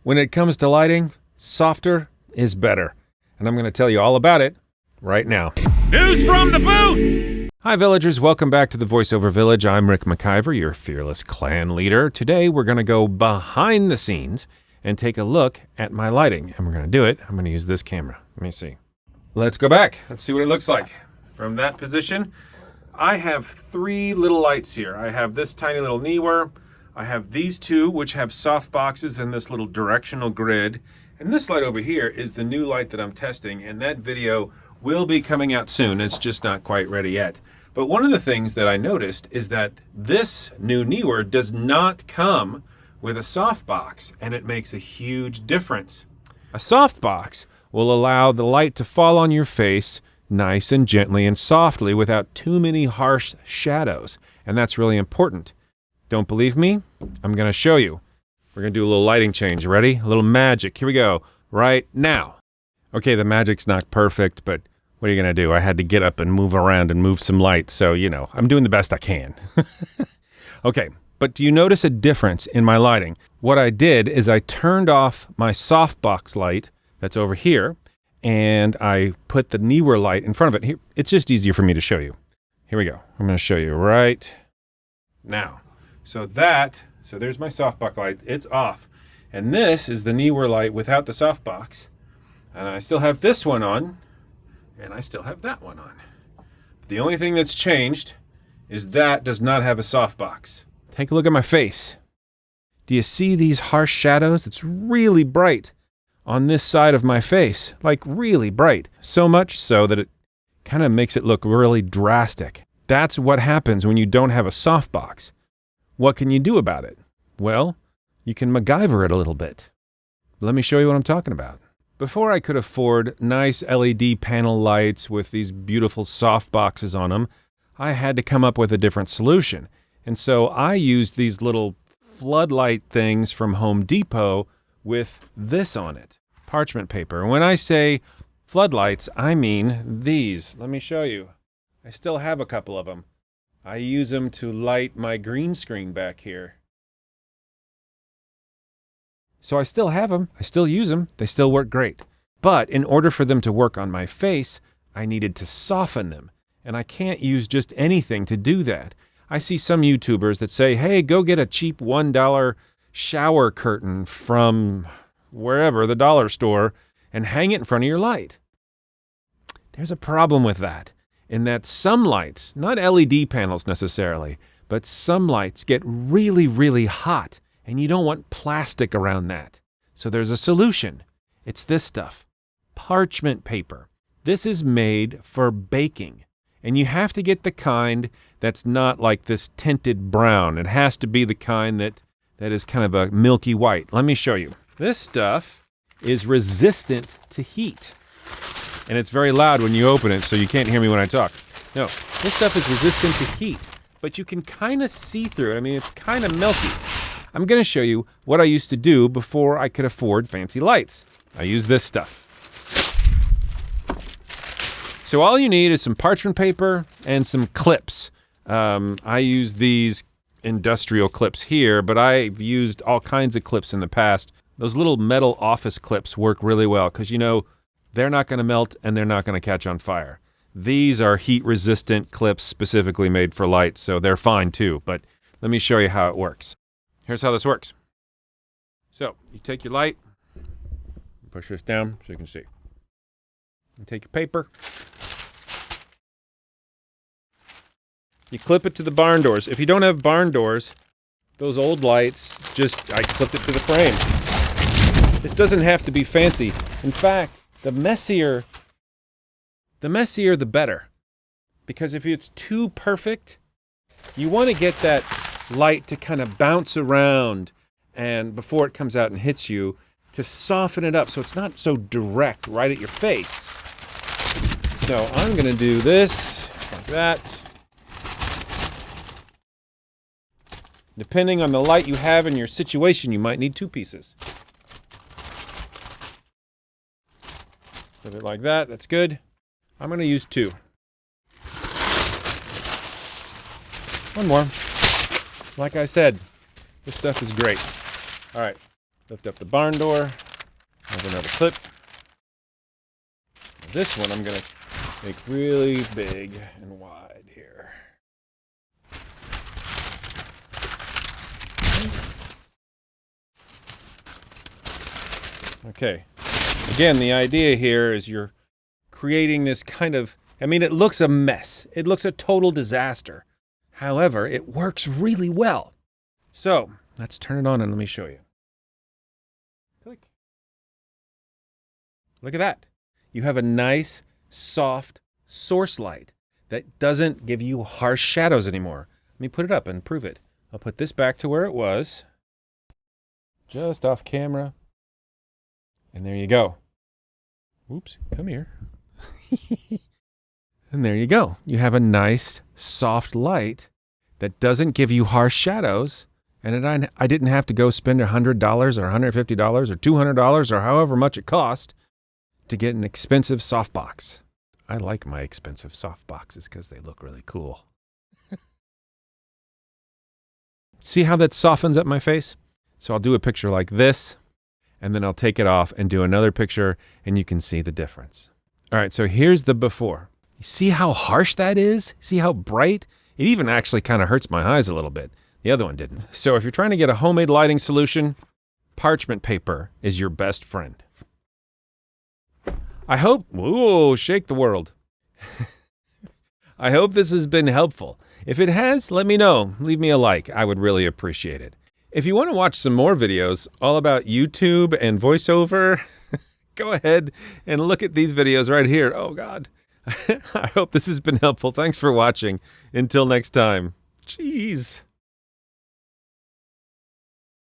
When it comes to lighting, softer is better. And I'm going to tell you all about it right now. News from the booth! Hi villagers, welcome back to the VoiceOver Village. I'm Rick McIver, your fearless clan leader. Today we're going to go behind the scenes and take a look at my lighting. And we're going to do it. I'm going to use this camera. Let me see. Let's go back. Let's see what it looks like. From that position, I have three little lights here. I have this tiny little Neewer. I have these two, which have soft boxes and this little directional grid. And this light over here is the new light that I'm testing, and that video will be coming out soon. It's just not quite ready yet. But one of the things that I noticed is that this new Neewer does not come with a softbox, and it makes a huge difference. A softbox will allow the light to fall on your face nice and gently and softly without too many harsh shadows, and that's really important. Don't believe me? I'm going to show you. We're going to do a little lighting change. Ready? A little magic. Here we go. Right now. Okay, the magic's not perfect, but what are you going to do? I had to get up and move around and move some lights, so, you know, I'm doing the best I can. Okay, but do you notice a difference in my lighting? What I did is I turned off my softbox light that's over here, and I put the Neewer light in front of it. Here, it's just easier for me to show you. Here we go. I'm going to show you right now. So there's my softbox light. It's off. And this is the Neewer light without the softbox. And I still have this one on, and I still have that one on. The only thing that's changed is that does not have a softbox. Take a look at my face. Do you see these harsh shadows? It's really bright on this side of my face, like really bright. So much so that it kind of makes it look really drastic. That's what happens when you don't have a softbox. What can you do about it? Well, you can MacGyver it a little bit. Let me show you what I'm talking about. Before I could afford nice LED panel lights with these beautiful soft boxes on them, I had to come up with a different solution. And so I used these little floodlight things from Home Depot with this on it, parchment paper. And when I say floodlights, I mean these. Let me show you. I still have a couple of them. I use them to light my green screen back here. So I still have them. I still use them. They still work great. But in order for them to work on my face, I needed to soften them. And I can't use just anything to do that. I see some YouTubers that say, hey, go get a cheap $1 shower curtain from wherever, the dollar store, and hang it in front of your light. There's a problem with that. In that some lights, not LED panels necessarily, but some lights get really, really hot, and you don't want plastic around that. So there's a solution. It's this stuff, parchment paper. This is made for baking, and you have to get the kind that's not like this tinted brown. It has to be the kind that is kind of a milky white. Let me show you. This stuff is resistant to heat. And it's very loud when you open it, so you can't hear me when I talk. No, this stuff is resistant to heat, but you can kind of see through it. I mean, it's kind of milky. I'm going to show you what I used to do before I could afford fancy lights. I use this stuff. So all you need is some parchment paper and some clips. I use these industrial clips here, but I've used all kinds of clips in the past. Those little metal office clips work really well because, you know, they're not going to melt and they're not going to catch on fire. These are heat-resistant clips specifically made for lights, so they're fine too. But let me show you how it works. Here's how this works. So you take your light, push this down so you can see. You take your paper. You clip it to the barn doors. If you don't have barn doors, those old lights, I clipped it to the frame. This doesn't have to be fancy. In fact, the messier the better. Because if it's too perfect, you want to get that light to kind of bounce around and before it comes out and hits you, to soften it up so it's not so direct right at your face. So I'm going to do this, like that. Depending on the light you have in your situation, you might need two pieces. Put it like that, that's good. I'm going to use two. One more. Like I said, this stuff is great. All right, Lift up the barn door. Have another clip. This one I'm going to make really big and wide here. Okay. Again, the idea here is you're creating this kind of, I mean, it looks a mess. It looks a total disaster. However, it works really well. So let's turn it on and let me show you. Click. Look at that. You have a nice, soft source light that doesn't give you harsh shadows anymore. Let me put it up and prove it. I'll put this back to where it was, just off camera. And there you go. Oops, come here. And there you go. You have a nice, soft light that doesn't give you harsh shadows. And I didn't have to go spend $100 or $150 or $200 or however much it cost to get an expensive softbox. I like my expensive softboxes because they look really cool. See how that softens up my face? So I'll do a picture like this, and then I'll take it off and do another picture, and you can see the difference. All right, so here's the before. You see how harsh that is? See how bright? It even actually kind of hurts my eyes a little bit. The other one didn't. So if you're trying to get a homemade lighting solution, parchment paper is your best friend. I hope, whoa, shake the world. I hope this has been helpful. If it has, let me know. Leave me a like. I would really appreciate it. If you want to watch some more videos all about YouTube and voiceover, go ahead and look at these videos right here. Oh, God. I hope this has been helpful. Thanks for watching. Until next time. Jeez.